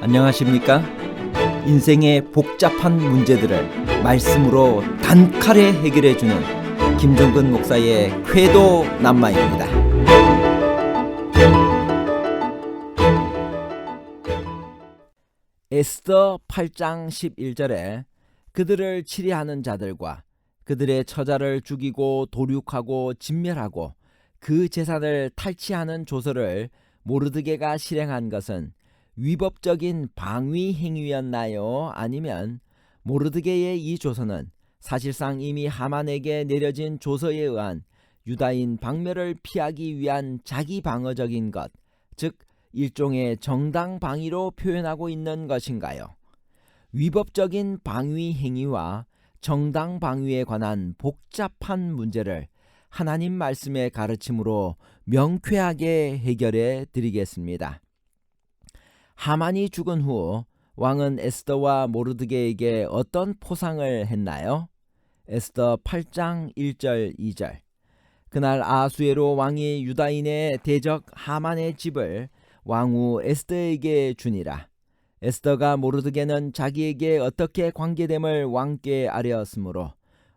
안녕하십니까? 인생의 복잡한 문제들을 말씀으로 단칼에 해결해주는 김종근 목사의 쾌도 남마입니다. 에스더 8장 11절에 그들을 치리하는 자들과 그들의 처자를 죽이고 도륙하고 진멸하고 그 재산을 탈취하는 조서를 모르드게가 실행한 것은 위법적인 방위 행위였나요? 아니면 모르드게의 이 조서는 사실상 이미 하만에게 내려진 조서에 의한 유다인 박멸을 피하기 위한 자기 방어적인 것, 즉 일종의 정당 방위로 표현하고 있는 것인가요? 위법적인 방위 행위와 정당 방위에 관한 복잡한 문제를 하나님 말씀의 가르침으로 명쾌하게 해결해 드리겠습니다. 하만이 죽은 후 왕은 에스더와 모르드게에게 어떤 포상을 했나요? 에스더 8장 1절 2절. 그날 아수에로 왕이 유다인의 대적 하만의 집을 왕후 에스더에게 주니라. 에스더가 모르드게는 자기에게 어떻게 관계됨을 왕께 아뢰었으므로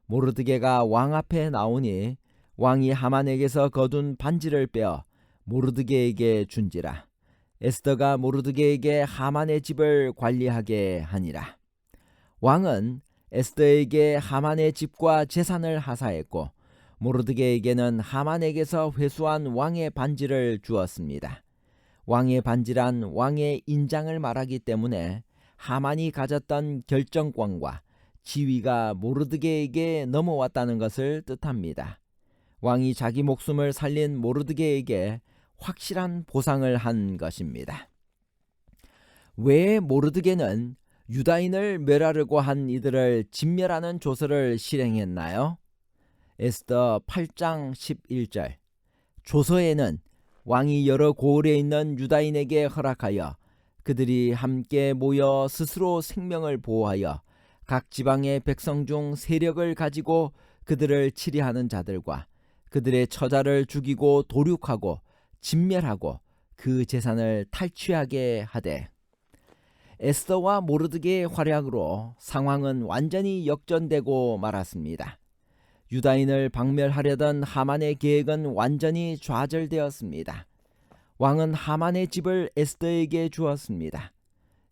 모르드게가 왕 앞에 나오니 왕이 하만에게서 거둔 반지를 빼어 모르드게에게 준지라. 에스더가 모르드게에게 하만의 집을 관리하게 하니라. 왕은 에스더에게 하만의 집과 재산을 하사했고 모르드게에게는 하만에게서 회수한 왕의 반지를 주었습니다. 왕의 반지란 왕의 인장을 말하기 때문에 하만이 가졌던 결정권과 지위가 모르드게에게 넘어왔다는 것을 뜻합니다. 왕이 자기 목숨을 살린 모르드게에게 확실한 보상을 한 것입니다. 왜 모르드게는 유다인을 멸하려고 한 이들을 진멸하는 조서를 실행했나요? 에스더 8장 11절. 조서에는 왕이 여러 고을에 있는 유다인에게 허락하여 그들이 함께 모여 스스로 생명을 보호하여 각 지방의 백성 중 세력을 가지고 그들을 치리하는 자들과 그들의 처자를 죽이고 도륙하고 진멸하고 그 재산을 탈취하게 하되, 에스더와 모르드게의 활약으로 상황은 완전히 역전되고 말았습니다. 유다인을 박멸하려던 하만의 계획은 완전히 좌절되었습니다. 왕은 하만의 집을 에스더에게 주었습니다.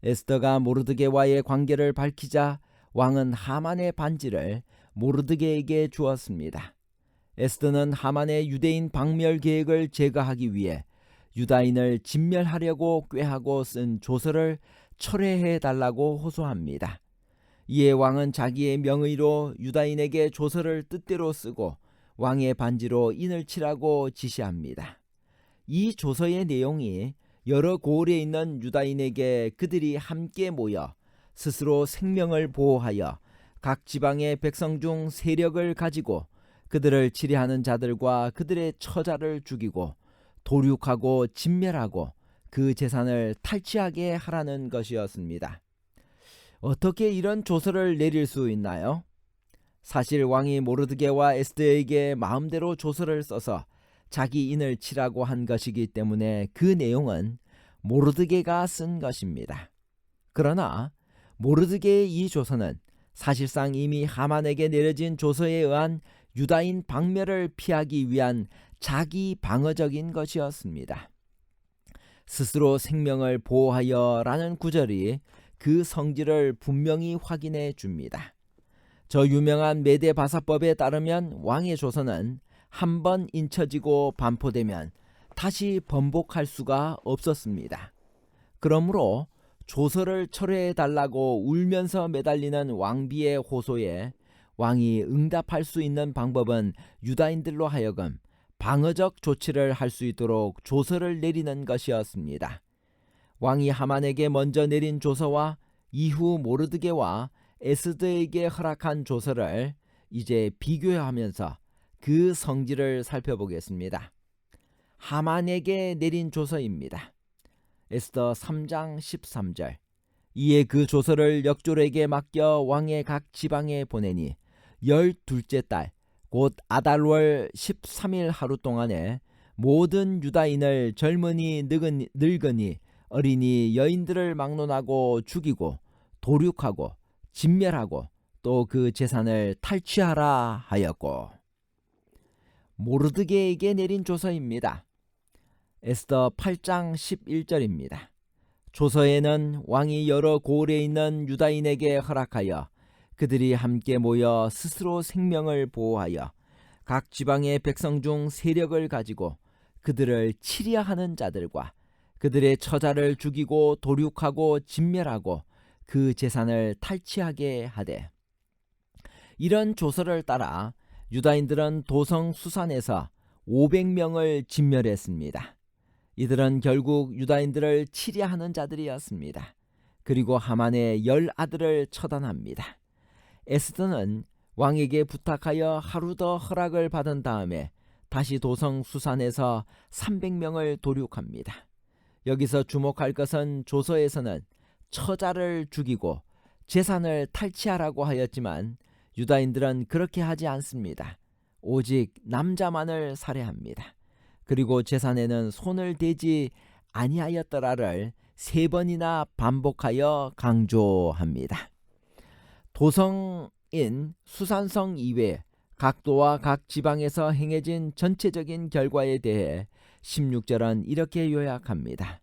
에스더가 모르드게와의 관계를 밝히자 왕은 하만의 반지를 모르드게에게 주었습니다. 에스더는 하만의 유대인 박멸 계획을 제거하기 위해 유다인을 진멸하려고 꾀하고 쓴 조서를 철회해 달라고 호소합니다. 이에 왕은 자기의 명의로 유다인에게 조서를 뜻대로 쓰고 왕의 반지로 인을 치라고 지시합니다. 이 조서의 내용이 여러 고을에 있는 유다인에게 그들이 함께 모여 스스로 생명을 보호하여 각 지방의 백성 중 세력을 가지고 그들을 치리하는 자들과 그들의 처자를 죽이고 도륙하고 진멸하고 그 재산을 탈취하게 하라는 것이었습니다. 어떻게 이런 조서를 내릴 수 있나요? 사실 왕이 모르드게와 에스더에게 마음대로 조서를 써서 자기 인을 치라고 한 것이기 때문에 그 내용은 모르드게가 쓴 것입니다. 그러나 모르드게의 이 조서는 사실상 이미 하만에게 내려진 조서에 의한 유다인 박멸을 피하기 위한 자기 방어적인 것이었습니다. 스스로 생명을 보호하여 라는 구절이 그 성질을 분명히 확인해 줍니다. 저 유명한 메데바사법에 따르면 왕의 조서는 한 번 인쳐지고 반포되면 다시 번복할 수가 없었습니다. 그러므로 조서를 철회해 달라고 울면서 매달리는 왕비의 호소에 왕이 응답할 수 있는 방법은 유다인들로 하여금 방어적 조치를 할 수 있도록 조서를 내리는 것이었습니다. 왕이 하만에게 먼저 내린 조서와 이후 모르드게와 에스더에게 허락한 조서를 이제 비교하면서 그 성질을 살펴보겠습니다. 하만에게 내린 조서입니다. 에스더 3장 13절. 이에 그 조서를 역졸에게 맡겨 왕의 각 지방에 보내니 12째 달 곧 아달월 13일 하루 동안에 모든 유다인을 젊은이 늙은이 어린이 여인들을 막론하고 죽이고 도륙하고 진멸하고 또 그 재산을 탈취하라 하였고. 모르드게에게 내린 조서입니다. 에스더 8장 11절입니다. 조서에는 왕이 여러 고을에 있는 유다인에게 허락하여 그들이 함께 모여 스스로 생명을 보호하여 각 지방의 백성 중 세력을 가지고 그들을 치려 하는 자들과 그들의 처자를 죽이고 도륙하고 진멸하고 그 재산을 탈취하게 하되, 이런 조서를 따라 유다인들은 도성 수산에서 500명을 진멸했습니다. 이들은 결국 유다인들을 치려 하는 자들이었습니다. 그리고 하만의 10아들을 처단합니다. 에스더는 왕에게 부탁하여 하루 더 허락을 받은 다음에 다시 도성 수산에서 300명을 도륙합니다. 여기서 주목할 것은 조서에서는 처자를 죽이고 재산을 탈취하라고 하였지만 유다인들은 그렇게 하지 않습니다. 오직 남자만을 살해합니다. 그리고 재산에는 손을 대지 아니하였더라를 3번이나 반복하여 강조합니다. 도성인 수산성 이외 각 도와 각 지방에서 행해진 전체적인 결과에 대해 16절은 이렇게 요약합니다.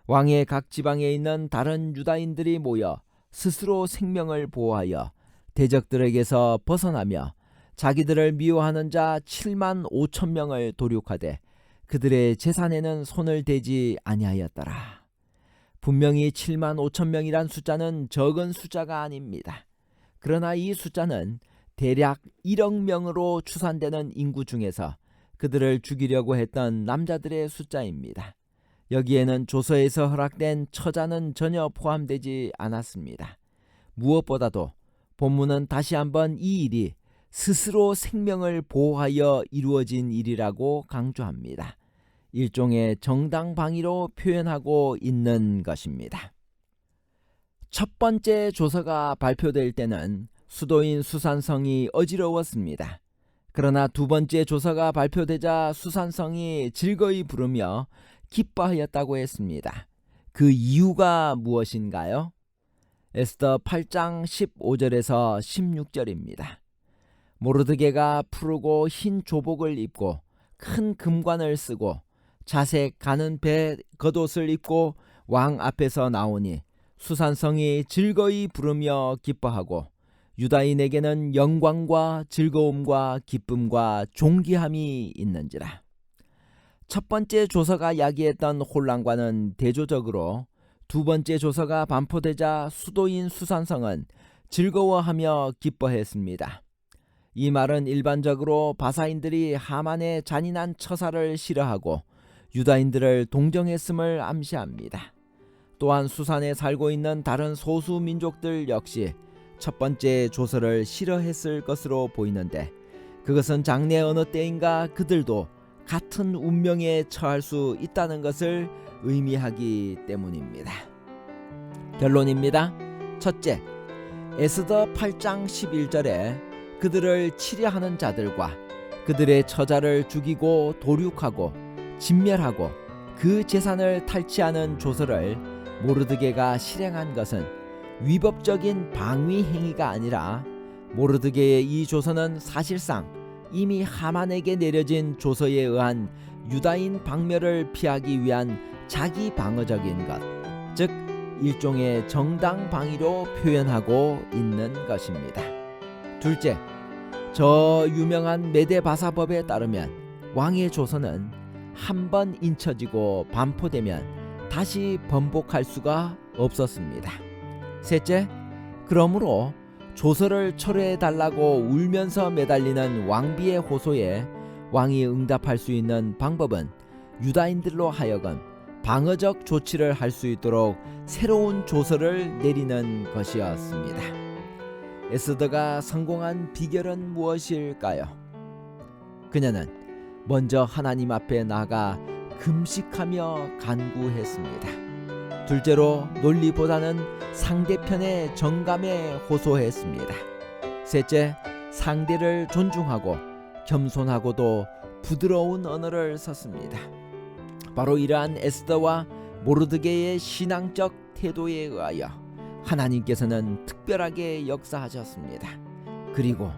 왕의 각 지방에 있는 다른 유다인들이 모여 스스로 생명을 보호하여 대적들에게서 벗어나며 자기들을 미워하는 자 7만 5천 명을 도륙하되 그들의 재산에는 손을 대지 아니하였더라. 분명히 7만 5천 명이란 숫자는 적은 숫자가 아닙니다. 그러나 이 숫자는 대략 1억 명으로 추산되는 인구 중에서 그들을 죽이려고 했던 남자들의 숫자입니다. 여기에는 조서에서 허락된 처자는 전혀 포함되지 않았습니다. 무엇보다도 본문은 다시 한번 이 일이 스스로 생명을 보호하여 이루어진 일이라고 강조합니다. 일종의 정당방위로 표현하고 있는 것입니다. 첫 번째 조서가 발표될 때는 수도인 수산성이 어지러웠습니다. 그러나 두 번째 조서가 발표되자 수산성이 즐거이 부르며 기뻐하였다고 했습니다. 그 이유가 무엇인가요? 에스더 8장 15절에서 16절입니다. 모르드게가 푸르고 흰 조복을 입고 큰 금관을 쓰고 자색 가는 배 겉옷을 입고 왕 앞에서 나오니 수산성이 즐거이 부르며 기뻐하고 유다인에게는 영광과 즐거움과 기쁨과 존귀함이 있는지라. 첫 번째 조서가 야기했던 혼란과는 대조적으로 두 번째 조서가 반포되자 수도인 수산성은 즐거워하며 기뻐했습니다. 이 말은 일반적으로 바사인들이 하만의 잔인한 처사를 싫어하고 유다인들을 동정했음을 암시합니다. 또한 수산에 살고 있는 다른 소수 민족들 역시 첫 번째 조서를 싫어했을 것으로 보이는데, 그것은 장래 어느 때인가 그들도 같은 운명에 처할 수 있다는 것을 의미하기 때문입니다. 결론입니다. 첫째, 에스더 8장 11절에 그들을 치려하는 자들과 그들의 처자를 죽이고 도륙하고 진멸하고 그 재산을 탈취하는 조서를 모르드게가 실행한 것은 위법적인 방위 행위가 아니라 모르드게의 이 조서는 사실상 이미 하만에게 내려진 조서에 의한 유다인 박멸을 피하기 위한 자기 방어적인 것, 즉 일종의 정당 방위로 표현하고 있는 것입니다. 둘째, 저 유명한 메데바사법에 따르면 왕의 조서는 한 번 인쳐지고 반포되면 다시 번복할 수가 없었습니다. 셋째, 그러므로 조서를 철회해달라고 울면서 매달리는 왕비의 호소에 왕이 응답할 수 있는 방법은 유다인들로 하여금 방어적 조치를 할 수 있도록 새로운 조서를 내리는 것이었습니다. 에스더가 성공한 비결은 무엇일까요? 그녀는 먼저 하나님 앞에 나아가 금식하며 간구했습니다. 둘째로 논리보다는 상대편의 정감에 호소했습니다. 셋째, 상대를 존중하고 겸손하고도 부드러운 언어를 썼습니다. 바로 이러한 에스더와 모르드게의 신앙적 태도에 의하여 하나님께서는 특별하게 역사하셨습니다. 그리고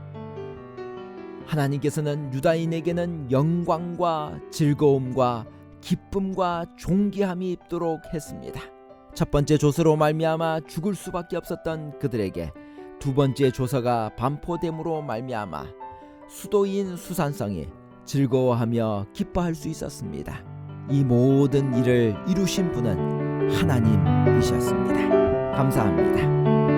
하나님께서는 유다인에게는 영광과 즐거움과 기쁨과 존귀함이 있도록 했습니다. 첫 번째 조서로 말미암아 죽을 수밖에 없었던 그들에게 두 번째 조서가 반포됨으로 말미암아 수도인 수산성이 즐거워하며 기뻐할 수 있었습니다. 이 모든 일을 이루신 분은 하나님이셨습니다. 감사합니다.